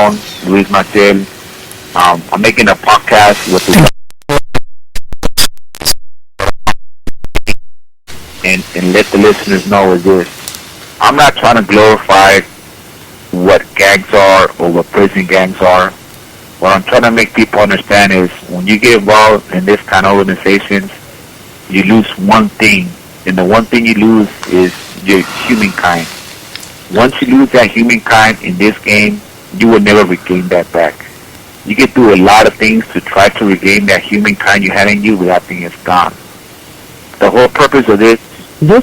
Ramon, Luis Martel. I'm making a podcast with the and let the listeners know is this. I'm not trying to glorify what gangs are or what prison gangs are. What I'm trying to make people understand is when you get involved in this kind of organizations, you lose one thing. And the one thing you lose is your humankind. Once you lose that humankind in this game, you will never regain that back. You can do a lot of things to try to regain that humankind you had in you, but that thing is gone. The whole purpose of this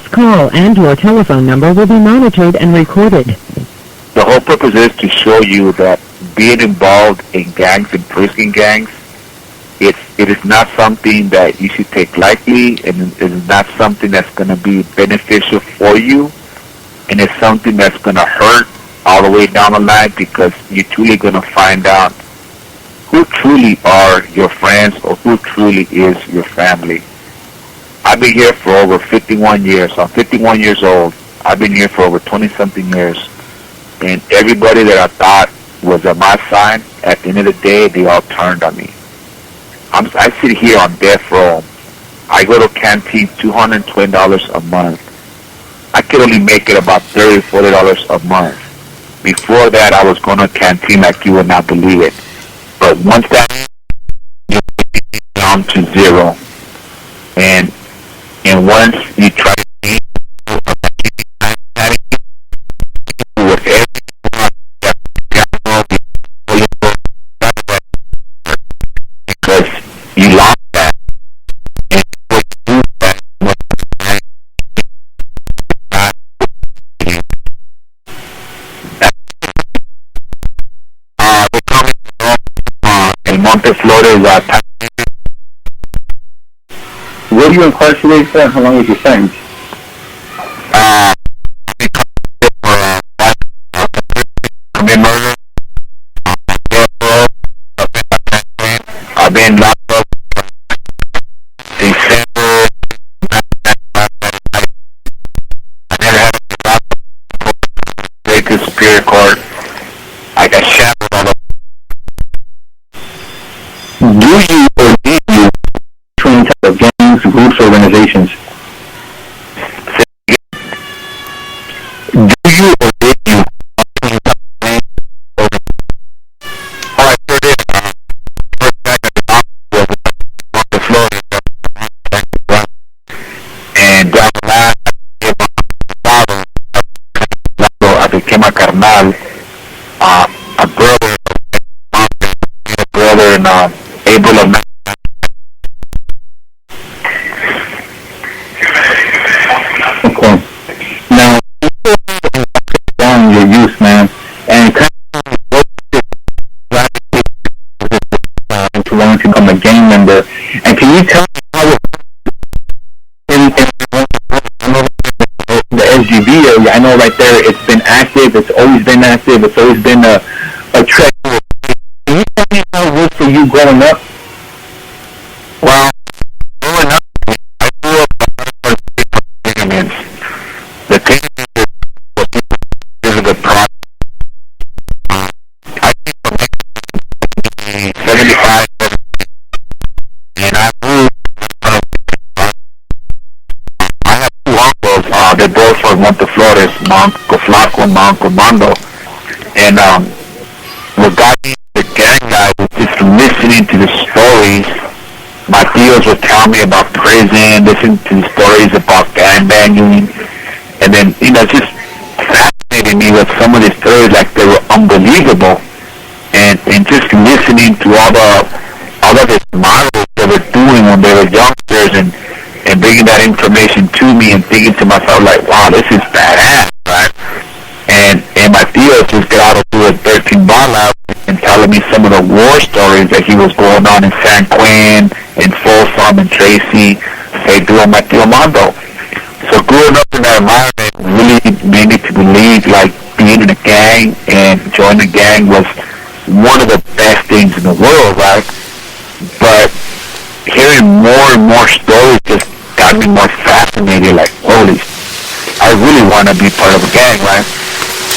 call and your telephone number will be monitored and recorded. The whole purpose is to show you that being involved in gangs and prison gangs, it is not something that you should take lightly, and it is not something that's going to be beneficial for you, and it's something that's going to hurt all the way down the line, because you're truly going to find out who truly are your friends or who truly is your family. I've been here for over 51 years. I'm 51 years old. I've been here for over 20-something years. And everybody that I thought was on my side, at the end of the day, they all turned on me. I sit here on death row. I go to canteen $220 a month. I could only make it about $30, $40 a month. Before that, I was going to a canteen like you would not believe it. But once that, you're down to zero. And once you try to eat with everyone because you lost that. And what you do that we're coming from El Monte Flores. Where are you incarcerated for, and how long is your sentence? I've been locked up December. I never had a lock up. Take to Superior Court. I got shackled on the. Do you or did you between type of gangs, groups, organizations? Do you or did you? And down the line, I became a carnal, a brother in April of Okay. Now, down your youth, man, and kind of to wanting to become a gang member. And can you tell me how in the SGB area? I know right there it's been active. It's always been active. It's always been a trek. Can you tell me how it was for you growing up? Well, growing up, I grew up ligaments. The thing is, what people is a good product. I came from 75, and I moved. I have two uncles. They're both from Monte Flores, Uncle Flaco and Uncle Mondo. And what got me the gang guy was just listening to the stories. My tios would tell me about prison, listening to the stories about gang banging, and then, just fascinated me with some of the stories, like they were unbelievable, and just listening to all of the models they were doing when they were youngsters, and bringing that information to me, and thinking to myself, like, wow, this is badass, right? And my tios just got out of doing 13 ball out and telling me some of the war stories that he was going on in San Quinn, in Folsom, and Tracy, Pedro, and Mateo Mondo. So growing up in that environment really made me to believe, like, being in a gang and joining a gang was one of the best things in the world, right? But hearing more and more stories just got me more fascinated, like, holy, I really want to be part of a gang, right?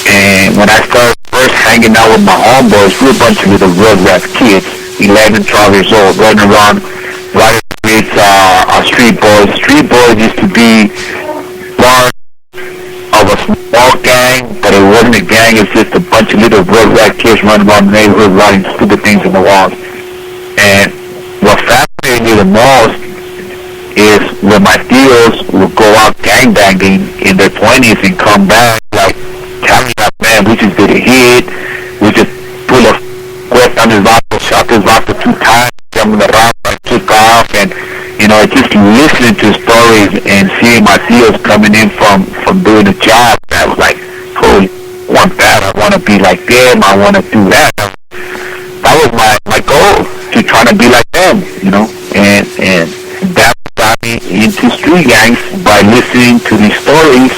And when I started first hanging out with my homeboys. We were a bunch of little rugrat kids, 11, 12 years old, running around, riding the streets, street boys. Street boys used to be part of a small gang, but it wasn't a gang. It's just a bunch of little rugrat kids running around the neighborhood, writing stupid things on the walls. And what fascinated me the most is when my tios would go out gangbanging in their 20s and come back like telling us, man, we just did a hit, we just pulled a quest on his rifle, shot his rifle 2 times, jumped in the rifle, took off, and just listening to stories and seeing my tios coming in from doing the job, I was like, holy, I want that, I want to be like them, I want to do that. That was my goal, to try to be like them, and that got me into street gangs by listening to these stories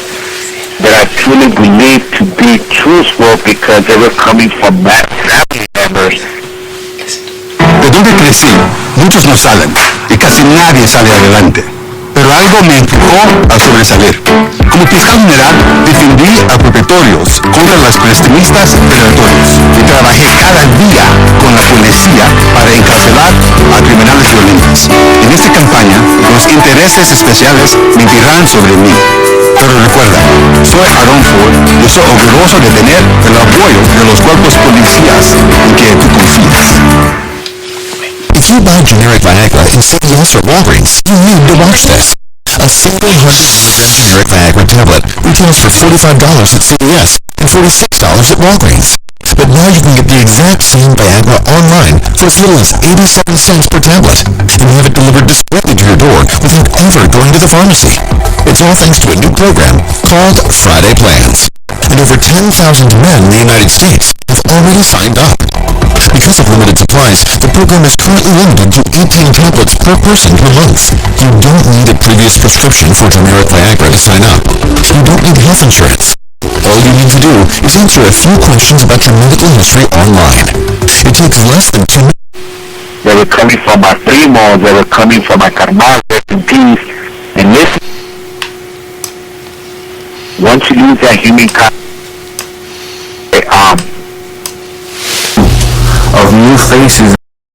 that I truly believe to be truthful because they were coming from family members. De donde crecí, muchos no salen y casi nadie sale adelante. Pero algo me empujó a sobresalir. Como fiscal general, defendí a perpetuarios contra los prestamistas predatorios y trabajé cada día con la policía para encarcelar a criminales violentos. En esta campaña, los intereses especiales mentirán sobre mí. Pero recuerda, soy Aaron Ford y soy orgulloso de tener el apoyo de los cuerpos policías en que tú confías. If you buy generic Viagra in CVS or Walgreens, you need to watch this. A single 100 generic Viagra tablet retails for $45 at CVS and $46 at Walgreens. But now you can get the exact same Viagra online for as little as 87 cents per tablet, and have it delivered directly to your door without ever going to the pharmacy. It's all thanks to a new program called Friday Plans. And over 10,000 men in the United States have already signed up. Because of limited supplies, the program is currently limited to 18 tablets per person per month. You don't need a previous prescription for generic Viagra to sign up. You don't need health insurance. All you need to do is answer a few questions about your medical history online. It takes less than 2 minutes. They were coming from my primos, they were coming from my carnal, rest in peace. And listen, once you lose that human of new faces